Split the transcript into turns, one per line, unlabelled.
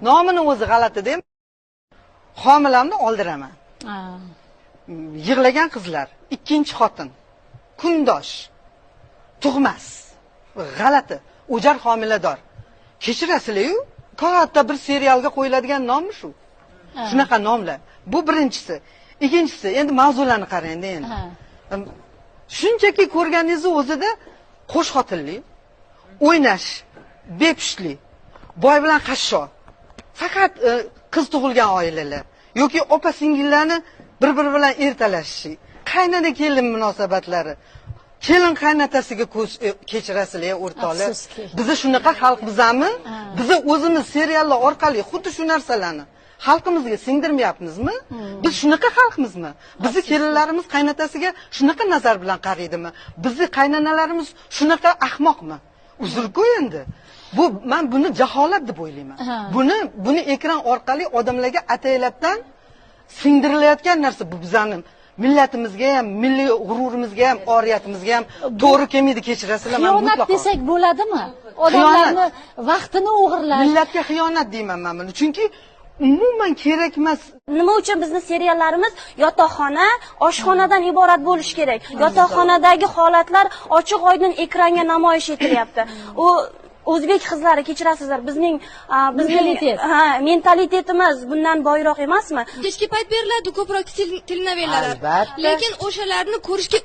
Nomini o'zi g'alati deb homilamni oldiraman. Yig'lagan qizlar, ikkinchi xotin, kundosh, tug'mas, g'alati, o'jar homilador. Kechirasizlar-ku, katta bir serialga qo'yiladigan nommi shu? Shunaqa nomlar. Bu birinchisi. Ikkinchisi, endi mavzularni qarang endi. Shunchaki ko'rganingizni o'zida qo'sh xotinlik, o'ynash, bepushtlik, boy bilan qashsho. Faqat qiz tug'ilgan oilalar yoki opa-singillarni bir-biri bilan ertalashishi, qaynona kelin munosabatlari. Kelin qaynotasiga ko'z kechirasizlar o'rtoqlar. Biz shunaqa xalqmizmi? Biz o'zimiz seriallar orqali xuddi shu narsalarni xalqimizga singdirmayapmizmi? Biz shunaqa xalqmizmi? Bizi kelinlarimiz qaynotasiga shunaqa nazar bilan qaraydimi? Bizi qaynonalarimiz shunaqa ahmoqmi? Uzr-ku endi. Men buni jaholat deb o'ylayman. Buni ekran orqali odamlarga ataylabdan singdirilayotgan narsa bu bizning millatimizga ham, milliy g'ururimizga ham, oriyatimizga ham to'g'ri kelmaydi, kechirasizlar. Men mutlaqo
xiyonat desak bo'ladimi? Odamlarni vaqtini o'g'irlash.
Millatga xiyonat deyman men buni. Chunki umuman kerak emas.
Nima uchun bizning seriallarimiz yotoqxona, oshxonadan iborat bo'lishi kerak? Yotoqxonadagi holatlar ochiq-oydin ekranga namoyish etilyapti. U o'zbek qizlari, kechirasizlar, bizning mentalitetimiz bundan boyroq emasmi?
Kechki payt beriladi ko'proq telenovelalar. Lekin o'shalarni ko'rishga